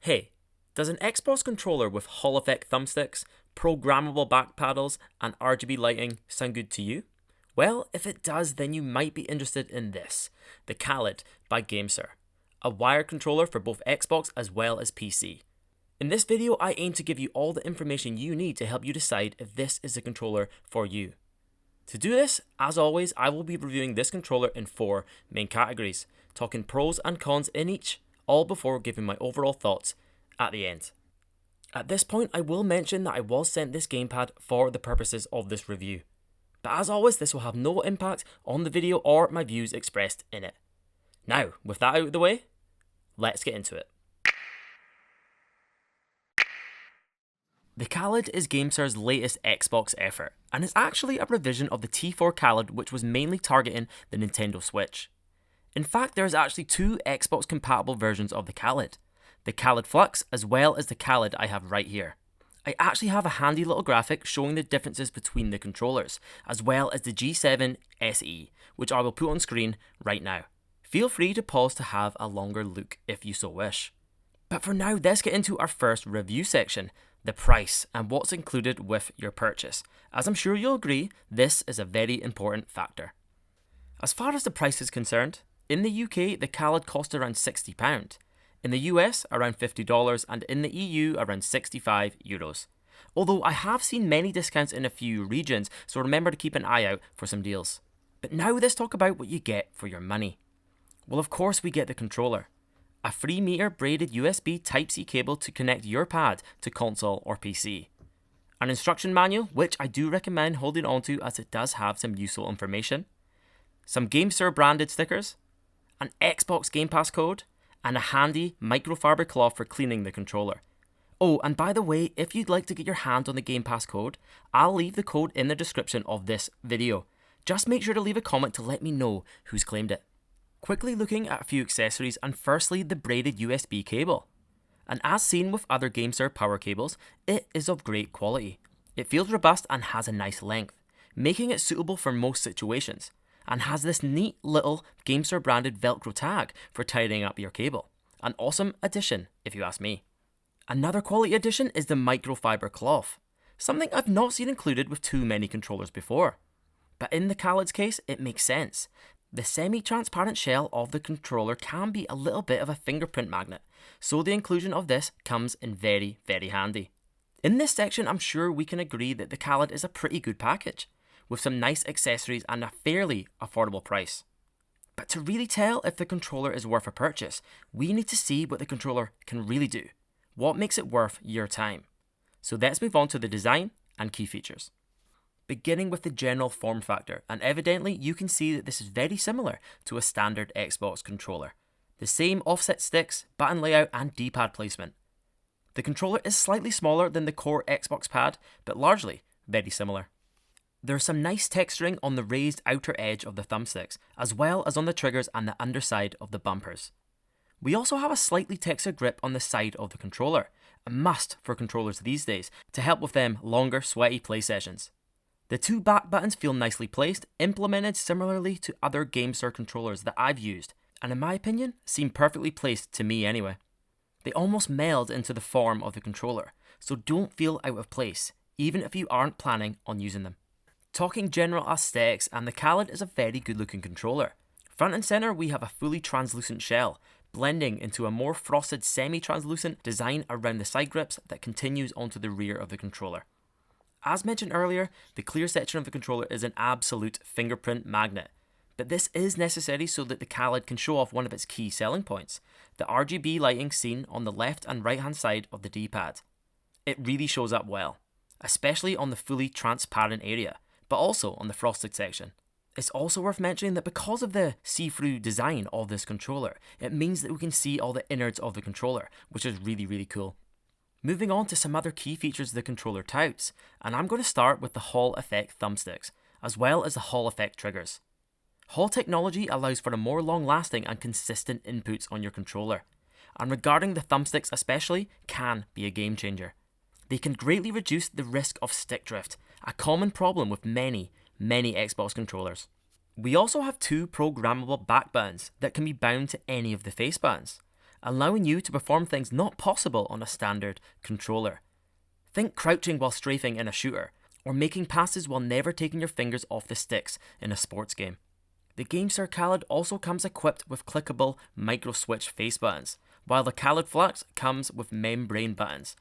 Hey, does an Xbox controller with Hall effect thumbsticks, programmable back paddles, and RGB lighting sound good to you? Well, if it does, then you might be interested in this, the Kaleid by GameSir, a wired controller for both Xbox as well as PC. In this video, I aim to give you all the information you need to help you decide if this is a controller for you. To do this, as always, I will be reviewing this controller in 4 main categories, talking pros and cons in each, all before giving my overall thoughts at the end. At this point, I will mention that I was sent this gamepad for the purposes of this review. But as always, this will have no impact on the video or my views expressed in it. Now, with that out of the way, let's get into it. The Kaleid is GameSir's latest Xbox effort, and is actually a revision of the T4 Kaleid, which was mainly targeting the Nintendo Switch. In fact, there is actually 2 Xbox compatible versions of the Kaleid Flux as well as the Kaleid I have right here. I actually have a handy little graphic showing the differences between the controllers, as well as the G7 SE, which I will put on screen right now. Feel free to pause to have a longer look if you so wish. But for now, let's get into our first review section, the price and what's included with your purchase. As I'm sure you'll agree, this is a very important factor. As far as the price is concerned, in the UK the Kaleid cost around £60, in the US around $50 and in the EU around €65. Although I have seen many discounts in a few regions, so remember to keep an eye out for some deals. But now let's talk about what you get for your money. Well, of course we get the controller. A 3-meter braided USB Type-C cable to connect your pad to console or PC. An instruction manual, which I do recommend holding onto as it does have some useful information. Some GameSir branded stickers. An Xbox Game Pass code. And a handy microfiber cloth for cleaning the controller. Oh, and by the way, if you'd like to get your hands on the Game Pass code, I'll leave the code in the description of this video. Just make sure to leave a comment to let me know who's claimed it. Quickly looking at a few accessories, and firstly the braided USB cable. And as seen with other GameSir power cables, it is of great quality. It feels robust and has a nice length, making it suitable for most situations, and has this neat little GameSir branded Velcro tag for tidying up your cable. An awesome addition, if you ask me. Another quality addition is the microfiber cloth, something I've not seen included with too many controllers before. But in the Kaleid's case, it makes sense. The semi-transparent shell of the controller can be a little bit of a fingerprint magnet, so the inclusion of this comes in very, very handy. In this section, I'm sure we can agree that the Kaleid is a pretty good package, with some nice accessories and a fairly affordable price. But to really tell if the controller is worth a purchase, we need to see what the controller can really do. What makes it worth your time? So let's move on to the design and key features. Beginning with the general form factor, and evidently you can see that this is very similar to a standard Xbox controller. The same offset sticks, button layout and D-pad placement. The controller is slightly smaller than the core Xbox pad, but largely very similar. There's some nice texturing on the raised outer edge of the thumbsticks, as well as on the triggers and the underside of the bumpers. We also have a slightly textured grip on the side of the controller, a must for controllers these days to help with them longer sweaty play sessions. The 2 back buttons feel nicely placed, implemented similarly to other GameSir controllers that I've used, and in my opinion, seem perfectly placed to me anyway. They almost meld into the form of the controller, so don't feel out of place, even if you aren't planning on using them. Talking general aesthetics, and the Kaleid is a very good looking controller. Front and center we have a fully translucent shell, blending into a more frosted semi-translucent design around the side grips that continues onto the rear of the controller. As mentioned earlier, the clear section of the controller is an absolute fingerprint magnet, but this is necessary so that the Kaleid can show off one of its key selling points, the RGB lighting seen on the left and right hand side of the D-pad. It really shows up well, especially on the fully transparent area, but also on the frosted section. It's also worth mentioning that because of the see-through design of this controller, it means that we can see all the innards of the controller, which is really, really cool. Moving on to some other key features the controller touts, and I'm going to start with the Hall effect thumbsticks, as well as the Hall effect triggers. Hall technology allows for a more long-lasting and consistent inputs on your controller, and regarding the thumbsticks especially, can be a game changer. They can greatly reduce the risk of stick drift, a common problem with many Xbox controllers. We also have 2 programmable back buttons that can be bound to any of the face buttons, allowing you to perform things not possible on a standard controller. Think crouching while strafing in a shooter, or making passes while never taking your fingers off the sticks in a sports game. The GameSir Kaleid also comes equipped with clickable micro-switch face buttons, while the Kaleid Flux comes with membrane buttons.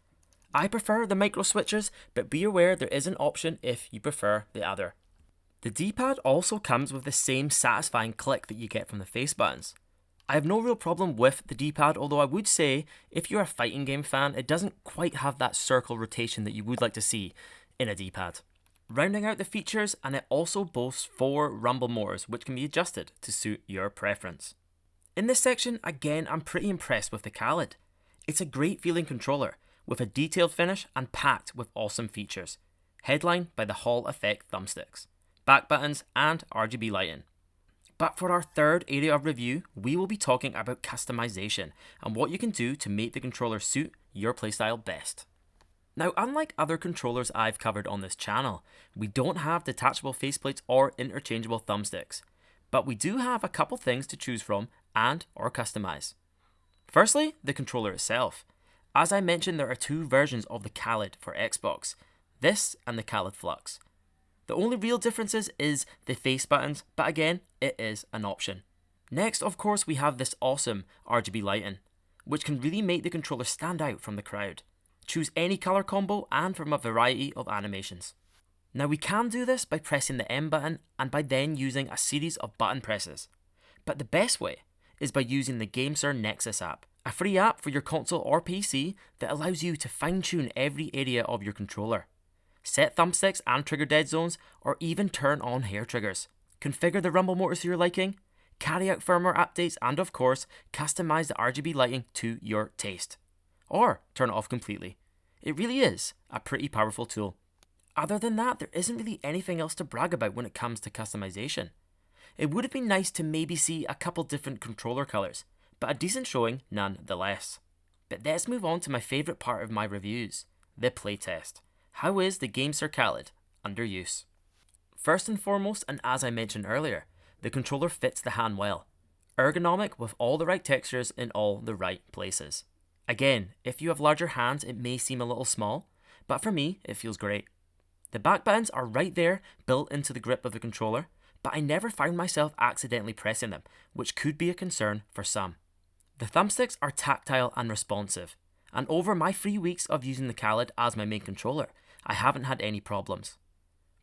I prefer the micro-switches, but be aware there is an option if you prefer the other. The D-pad also comes with the same satisfying click that you get from the face buttons. I have no real problem with the D-pad, although I would say if you're a fighting game fan, it doesn't quite have that circle rotation that you would like to see in a D-pad. Rounding out the features, and it also boasts 4 rumble motors which can be adjusted to suit your preference. In this section, again, I'm pretty impressed with the Kaleid. It's a great feeling controller, with a detailed finish and packed with awesome features, headlined by the Hall effect thumbsticks, back buttons and RGB lighting. But for our third area of review, we will be talking about customization and what you can do to make the controller suit your playstyle best. Now, unlike other controllers I've covered on this channel, we don't have detachable faceplates or interchangeable thumbsticks, but we do have a couple things to choose from and or customize. Firstly, the controller itself. As I mentioned, there are 2 versions of the Kaleid for Xbox, this and the Kaleid Flux. The only real differences is the face buttons, but again, it is an option. Next, of course, we have this awesome RGB lighting, which can really make the controller stand out from the crowd. Choose any color combo and from a variety of animations. Now we can do this by pressing the M button and by then using a series of button presses. But the best way is by using the GameSir Nexus app, a free app for your console or PC that allows you to fine-tune every area of your controller. Set thumbsticks and trigger dead zones, or even turn on hair triggers. Configure the rumble motors to your liking, carry out firmware updates, and of course, customize the RGB lighting to your taste. Or turn it off completely. It really is a pretty powerful tool. Other than that, there isn't really anything else to brag about when it comes to customization. It would have been nice to maybe see a couple different controller colours, but a decent showing nonetheless. But let's move on to my favourite part of my reviews, the playtest. How is the GameSir Kaleid under use? First and foremost, and as I mentioned earlier, the controller fits the hand well. Ergonomic with all the right textures in all the right places. Again, if you have larger hands, it may seem a little small, but for me, it feels great. The back buttons are right there, built into the grip of the controller, but I never found myself accidentally pressing them, which could be a concern for some. The thumbsticks are tactile and responsive, and over my 3 weeks of using the Kaleid as my main controller, I haven't had any problems.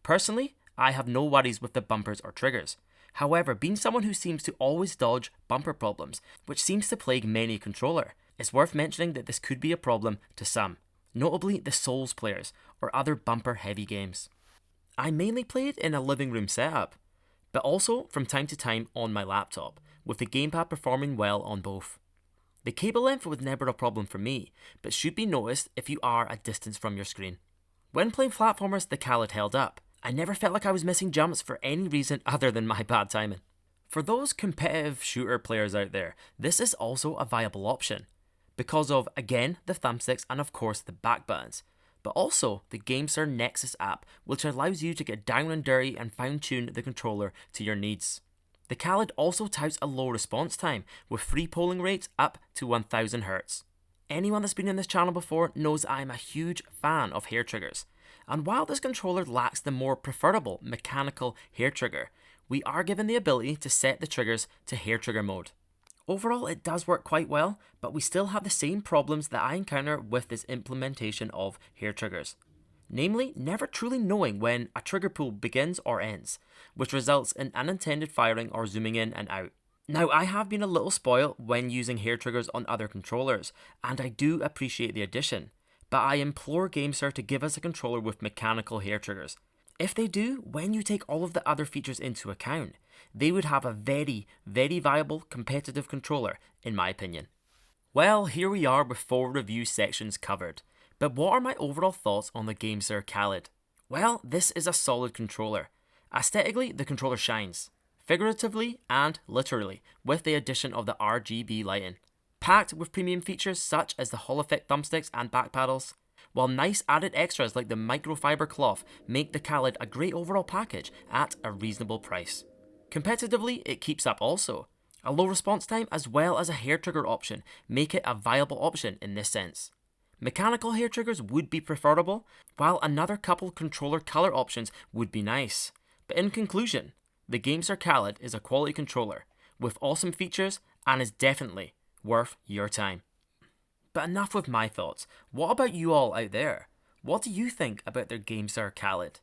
Personally, I have no worries with the bumpers or triggers. However, being someone who seems to always dodge bumper problems, which seems to plague many controller, it's worth mentioning that this could be a problem to some, notably the Souls players or other bumper heavy games. I mainly played in a living room setup, but also from time to time on my laptop, with the gamepad performing well on both. The cable length was never a problem for me, but should be noticed if you are a distance from your screen. When playing platformers, the Kaleid held up. I never felt like I was missing jumps for any reason other than my bad timing. For those competitive shooter players out there, this is also a viable option, because of, again, the thumbsticks and of course the back buttons, but also the GameSir Nexus app, which allows you to get down and dirty and fine-tune the controller to your needs. The Kaleid also touts a low response time, with free polling rates up to 1000 Hz. Anyone that's been in this channel before knows I am a huge fan of hair triggers, and while this controller lacks the more preferable mechanical hair trigger, we are given the ability to set the triggers to hair trigger mode. Overall, it does work quite well, but we still have the same problems that I encounter with this implementation of hair triggers. Namely, never truly knowing when a trigger pull begins or ends, which results in unintended firing or zooming in and out. Now, I have been a little spoiled when using hair triggers on other controllers, and I do appreciate the addition, but I implore GameSir to give us a controller with mechanical hair triggers. If they do, when you take all of the other features into account, they would have a very, very viable competitive controller, in my opinion. Well, here we are with 4 review sections covered, but what are my overall thoughts on the GameSir Kaleid? Well, this is a solid controller. Aesthetically, the controller shines, figuratively and literally, with the addition of the RGB lighting. Packed with premium features such as the Hall effect thumbsticks and back paddles, while nice added extras like the microfiber cloth make the Kaleid a great overall package at a reasonable price. Competitively, it keeps up also. A low response time as well as a hair trigger option make it a viable option in this sense. Mechanical hair triggers would be preferable, while another couple controller color options would be nice. But in conclusion, the GameSir Kaleid is a quality controller with awesome features and is definitely worth your time. But enough with my thoughts. What about you all out there? What do you think about their GameSir Kaleid?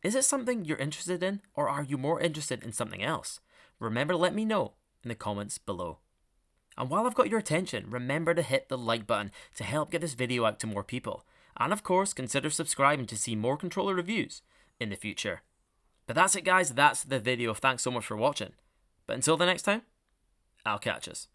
Is it something you're interested in, or are you more interested in something else? Remember to let me know in the comments below. And while I've got your attention, remember to hit the like button to help get this video out to more people. And of course, consider subscribing to see more controller reviews in the future. But that's it guys, that's the video. Thanks so much for watching. But until the next time, I'll catch us.